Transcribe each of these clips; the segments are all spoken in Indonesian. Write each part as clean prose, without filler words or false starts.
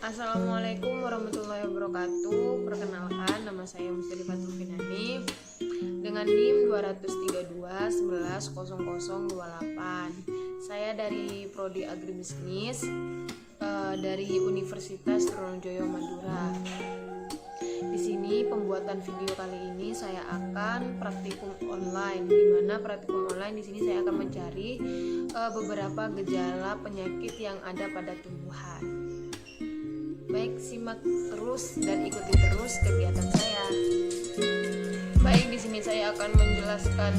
Assalamualaikum warahmatullahi wabarakatuh. Perkenalkan, nama saya Mustalifah Hanif dengan NIM 233110028. Saya dari Prodi Agribisnis dari Universitas Trunojoyo Madura. Di sini pembuatan video kali ini saya akan praktikum online, di mana praktikum online di sini saya akan mencari beberapa gejala penyakit yang ada pada tumbuhan. Baik, simak terus dan ikuti terus kegiatan saya. Baik, di sini saya akan menjelaskan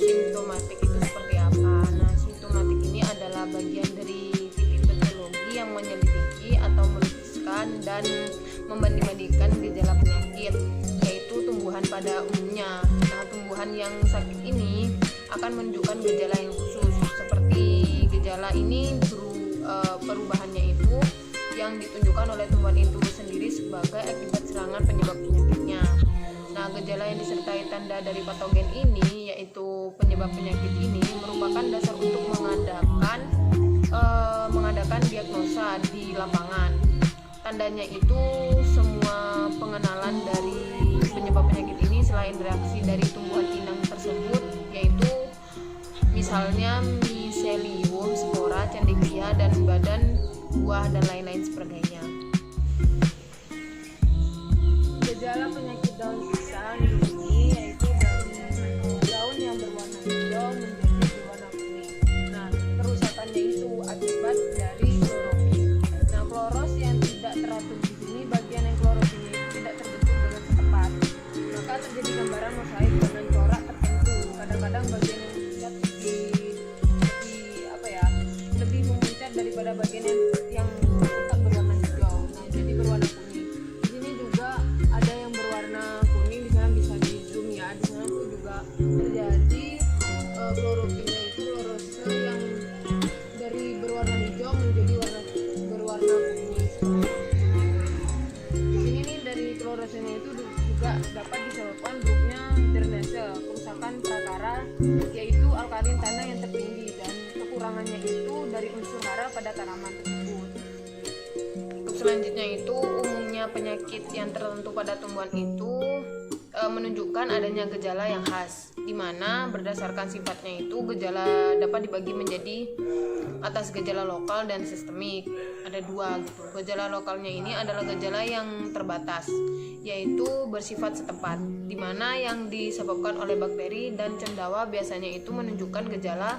simptomatik itu seperti apa. Nah, simptomatik ini adalah bagian dari titik patologi yang menyelidiki atau melukiskan dan membanding-bandingkan gejala penyakit, yaitu tumbuhan pada umumnya. Nah, tumbuhan yang sakit ini akan menunjukkan gejala yang khusus, seperti gejala ini perubahannya itu yang ditunjukkan oleh tumbuhan itu sendiri sebagai akibat serangan penyebab penyakitnya. Nah, gejala yang disertai tanda dari patogen ini, yaitu penyebab penyakit ini, merupakan dasar untuk mengadakan diagnosa di lapangan. Tandanya itu semua pengenalan dari penyebab penyakit ini selain reaksi dari tumbuhan inang tersebut, yaitu misalnya miselium, spora, cendekia, dan badan buah dan lain-lain sebagainya. Gejala penyakit daun pisang di sini yaitu daun yang berwarna hijau menjadi berwarna kuning. Nah, kerusakannya itu akibat dari klorofil. Nah, kloros yang tidak teratur di sini, bagian yang klorofilnya itu tidak terbentuk dengan tepat, maka terjadi gambaran mosaik dengan corak tertentu. Kadang-kadang bagian yang pucat lebih memuncak daripada bagian yang tetap berwarna hijau. Nah, jadi berwarna kuning. Di sini juga ada yang berwarna kuning, di sana bisa di zoom ya. Di sana tuh juga terjadi klorofilnya itu klorose yang dari berwarna hijau menjadi berwarna kuning. Di sini nih dari klorosenya itu juga dapat disebabkan buruknya drainase, kerusakan prakara, yaitu alkalin tanah yang tertinggi, dan kekurangannya itu dari unsur hara pada tanaman tersebut. Selanjutnya itu umumnya penyakit yang tertentu pada tumbuhan itu menunjukkan adanya gejala yang khas, di mana berdasarkan sifatnya itu gejala dapat dibagi menjadi atas gejala lokal dan sistemik. Ada dua gitu. Gejala lokalnya ini adalah gejala yang terbatas, yaitu bersifat setempat, di mana yang disebabkan oleh bakteri dan cendawa biasanya itu menunjukkan gejala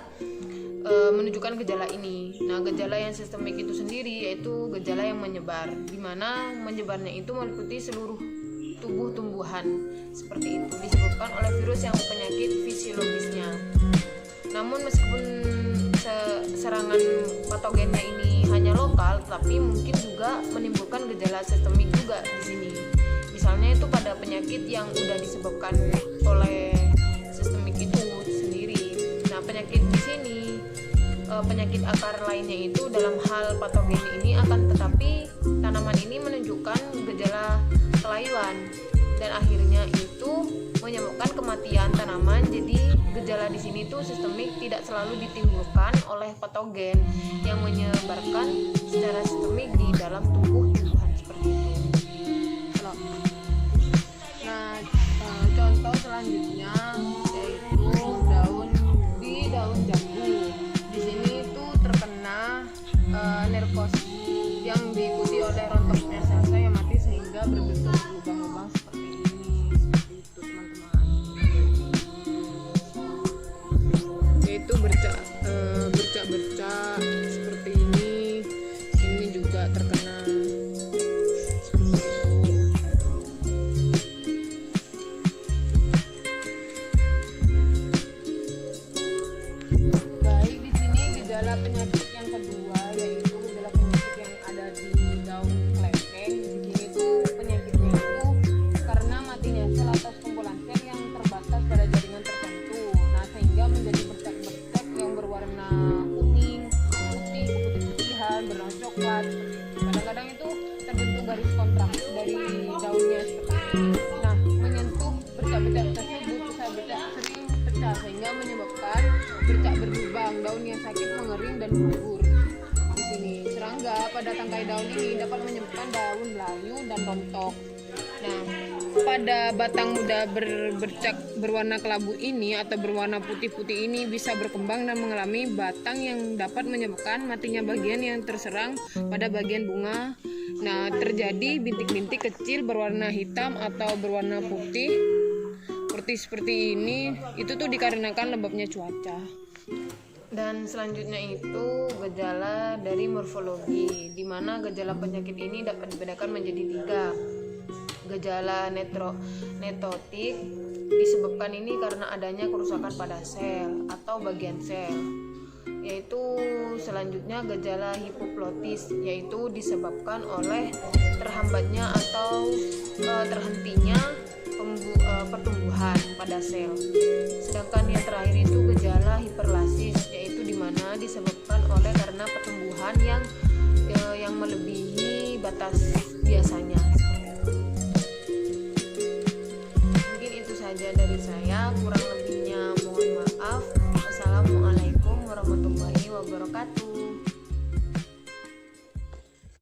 ini. Nah, gejala yang sistemik itu sendiri yaitu gejala yang menyebar, di mana menyebarnya itu meliputi seluruh tubuh tumbuhan. Seperti itu disebabkan oleh virus yang penyakit fisiologisnya. Namun meskipun serangan patogennya ini hanya lokal, tapi mungkin juga menimbulkan gejala sistemik juga di sini. Misalnya itu pada penyakit yang udah disebabkan oleh sistemik itu sendiri. Nah, penyakit di sini penyakit akar lainnya itu dalam hal patogen ini akan tetapi tanaman ini menunjukkan gejala kelayuan dan akhirnya itu menyebabkan kematian tanaman. Jadi gejala di sini tuh sistemik tidak selalu ditimbulkan oleh patogen yang menyebarkan secara sistemik di dalam tubuh tumbuhan seperti itu. Nah, contoh selanjutnya yaitu daun jambu. Di sini itu terkena nervos yang diikuti oleh rontoknya sel yang mati sehingga berbentuk lubang-lubang seperti ini. Seperti itu, teman-teman. Yaitu bercak seperti ini. Ini juga terkena seperti itu. Baik, di sini gejala penyakit yang kedua yaitu gejala penyakit yang ada di daun kelengkeng. Di sini tuh penyakitnya itu karena matinya sel atau kumpulan sel yang terbatas pada jaringan tertentu. Nah, sehingga menjadi bercak-bercak yang berwarna kuning, putih, keputih-putihan, berwarna coklat. Kadang-kadang itu terbentuk garis kontraksi dari daunnya seperti ini. Nah, menyentuh bercak-bercak tersebut, bercak sering pecah sehingga menyebabkan bercak berlubang. Daun yang sakit mengering dan gugur di sini. serangga pada tangkai daun ini dapat menyebabkan daun layu dan rontok. Nah, pada batang muda berwarna kelabu ini atau berwarna putih-putih ini bisa berkembang dan mengalami batang yang dapat menyebabkan matinya bagian yang terserang pada bagian bunga. Nah, terjadi bintik-bintik kecil berwarna hitam atau berwarna putih seperti ini, itu tuh dikarenakan lembabnya cuaca. Dan selanjutnya itu gejala dari morfologi, di mana gejala penyakit ini dapat dibedakan menjadi 3. Gejala netotik disebabkan ini karena adanya kerusakan pada sel atau bagian sel. Yaitu selanjutnya gejala hipoplotis, yaitu disebabkan oleh terhambatnya atau terhentinya pertumbuhan pada sel. Sedangkan yang terakhir itu gejala hiperlasis, yaitu dimana disebabkan oleh karena pertumbuhan yang melebihi batas biasanya. Mungkin itu saja dari saya, kurang lebihnya mohon maaf. Wassalamualaikum.